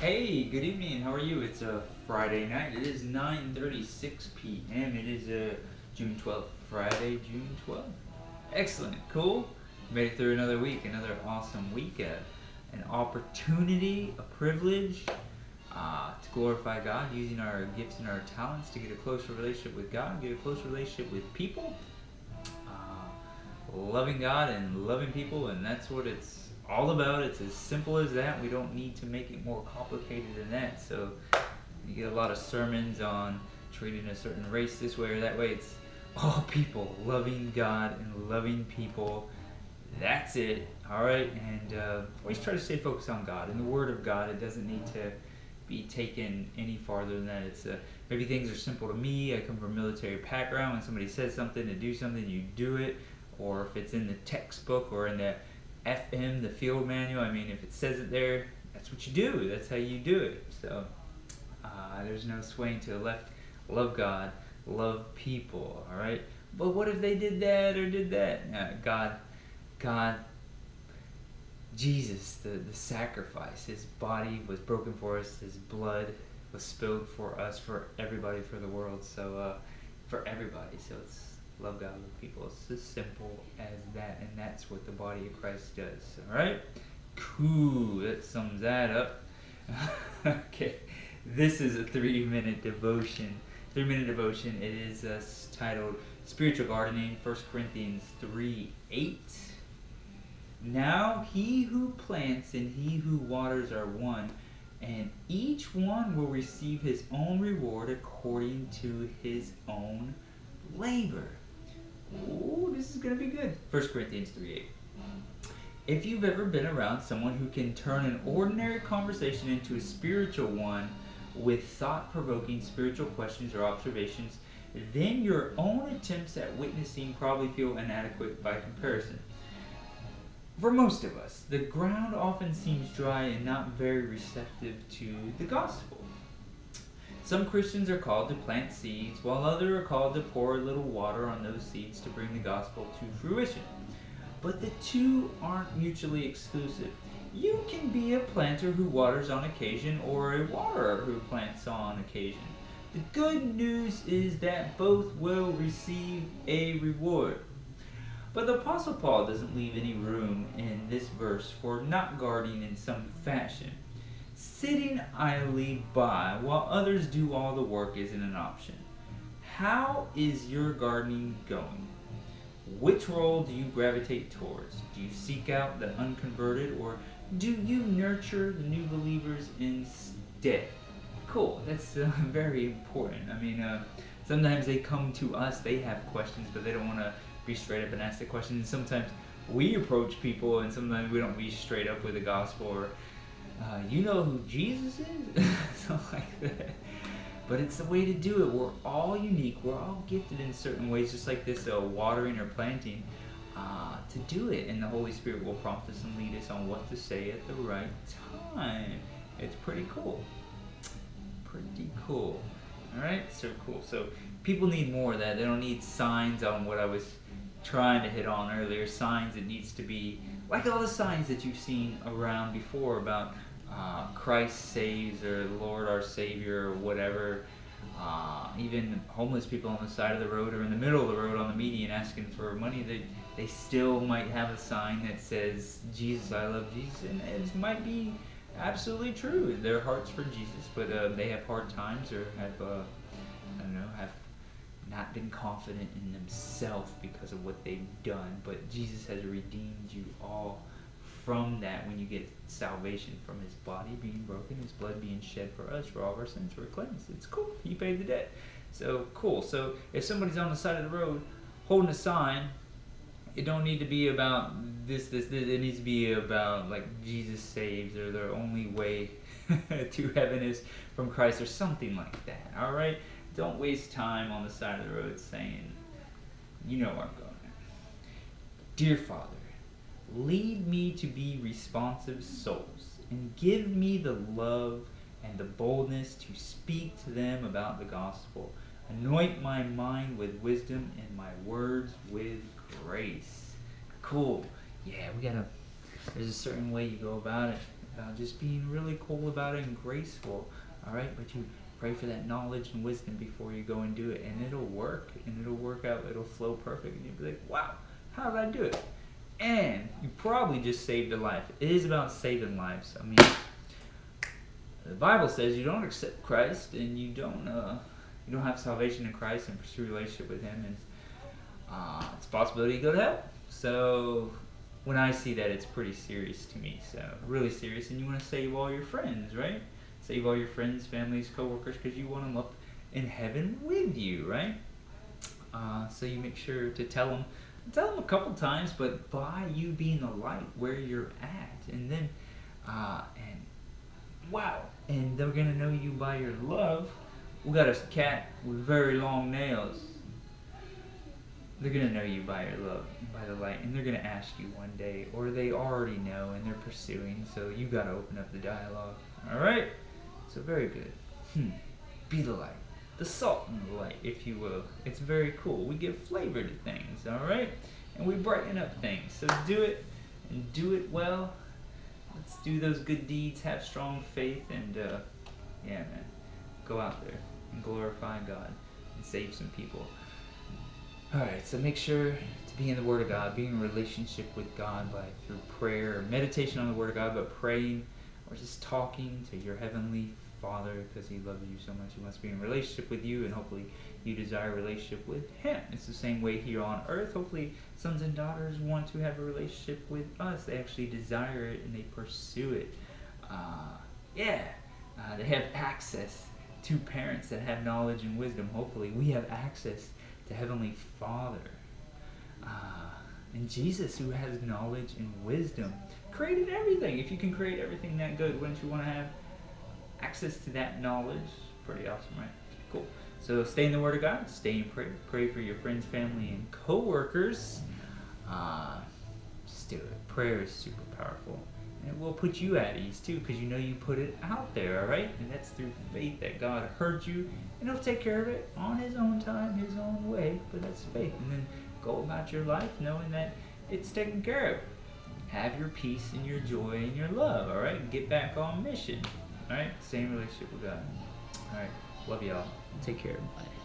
Hey, good evening. How are you? It's a Friday night. It is 9:36 p.m. It is June 12th. Friday, June 12th. Excellent. Cool. Made it through another week, another awesome week. An opportunity, a privilege to glorify God using our gifts and our talents to get a closer relationship with God, get a closer relationship with people. Loving God and loving people, and that's what it's all about. It's as simple as that. We don't need to make it more complicated than that. So you get a lot of sermons on treating a certain race this way or that way. It's all people, loving God and loving people. That's it. All right, and always try to stay focused on God and the Word of God. It doesn't need to be taken any farther than that. It's maybe things are simple to me. I come from a military background. When somebody says something to do something, you do it. Or if it's in the textbook or in the FM, the field manual, I mean, if it says it there, that's what you do. That's how you do it. So there's no swaying to the left. Love God, love people, all right? But what if they did that or did that? God, Jesus, the sacrifice, his body was broken for us, his blood was spilled for us, for everybody, for the world, so for everybody. So it's love God, love people. It's as simple as that, and that's what the body of Christ does. All right? Cool. That sums that up. Okay. This is a 3-minute devotion. 3-minute devotion. It is titled Spiritual Gardening, 1 Corinthians 3:8. Now he who plants and he who waters are one, and each one will receive his own reward according to his own labor. Ooh, this is going to be good. 1 Corinthians 3:8. If you've ever been around someone who can turn an ordinary conversation into a spiritual one with thought-provoking spiritual questions or observations, then your own attempts at witnessing probably feel inadequate by comparison. For most of us, the ground often seems dry and not very receptive to the gospel. Some Christians are called to plant seeds, while others are called to pour a little water on those seeds to bring the gospel to fruition. But the two aren't mutually exclusive. You can be a planter who waters on occasion, or a waterer who plants on occasion. The good news is that both will receive a reward. But the Apostle Paul doesn't leave any room in this verse for not gardening in some fashion. Sitting idly by while others do all the work isn't an option. How is your gardening going? Which role do you gravitate towards? Do you seek out the unconverted, or do you nurture the new believers instead? Cool, that's very important. I mean, sometimes they come to us, they have questions, but they don't want to be straight up and ask the questions. And sometimes we approach people, and sometimes we don't be straight up with the gospel, or you know who Jesus is? Something like that. But it's the way to do it. We're all unique. We're all gifted in certain ways, just like this watering or planting, to do it. And the Holy Spirit will prompt us and lead us on what to say at the right time. It's pretty cool. Pretty cool. Alright? So cool. So people need more of that. They don't need signs on what I was trying to hit on earlier. Signs. It needs to be like all the signs that you've seen around before about Christ saves, or Lord our Savior, or whatever. Even homeless people on the side of the road or in the middle of the road on the median asking for money, they still might have a sign that says, Jesus, I love Jesus. And it might be absolutely true. Their heart's for Jesus, but they have hard times, or have, have not been confident in themselves because of what they've done. But Jesus has redeemed you all from that when you get salvation, from his body being broken, his blood being shed for us, for all of our sins were cleansed. It's cool. He paid the debt. So cool. So if somebody's on the side of the road holding a sign, it don't need to be about this. It needs to be about like Jesus saves, or the only way to heaven is from Christ, or something like that. All right. Don't waste time on the side of the road saying, you know where I'm going. Dear Father, lead me to be responsive souls, and give me the love and the boldness to speak to them about the gospel. Anoint my mind with wisdom and my words with grace. Cool. Yeah, there's a certain way you go about it. about just being really cool about it and graceful, all right? But you pray for that knowledge and wisdom before you go and do it, and it'll work, and it'll work out, it'll flow perfect, and you'll be like, wow, how did I do it? And you probably just saved a life. It is about saving lives. I mean, the Bible says you don't accept Christ and you don't have salvation in Christ and pursue a relationship with Him, and it's a possibility you go to hell. So when I see that, it's pretty serious to me. So really serious, and you want to save all your friends, right? Save all your friends, families, co-workers, because you want them up in heaven with you, right? So you make sure to tell them a couple times, but by you being the light where you're at, and then and wow, and they're gonna know you by your love. We got a cat with very long nails. They're gonna know you by your love, by the light, and they're gonna ask you one day, or they already know and they're pursuing. So you gotta open up the dialogue. All right. So very good. Be the light, the salt and the light, if you will. It's very cool. We give flavor to things, all right? And we brighten up things. So do it, and do it well. Let's do those good deeds, have strong faith, and yeah, man, go out there and glorify God and save some people. All right, so make sure to be in the Word of God, be in a relationship with God through prayer or meditation on the Word of God, but praying or just talking to your Heavenly Father, because He loves you so much. He wants to be in a relationship with you, and hopefully you desire a relationship with Him. It's the same way here on earth. Hopefully sons and daughters want to have a relationship with us. They actually desire it and they pursue it. They have access to parents that have knowledge and wisdom. Hopefully we have access to Heavenly Father. And Jesus, who has knowledge and wisdom, created everything. If you can create everything that good, wouldn't you want to have access to that knowledge? Pretty awesome, right? Cool. So stay in the Word of God, stay in prayer, pray for your friends, family, and co-workers. Just do it. Prayer is super powerful. And it will put you at ease too, because you know you put it out there, all right? And that's through faith that God heard you, and He'll take care of it on His own time, His own way, but that's faith. And then go about your life knowing that it's taken care of. Have your peace and your joy and your love, all right? Get back on mission, all right? Stay in relationship with God. All right, love y'all. Take care. Bye.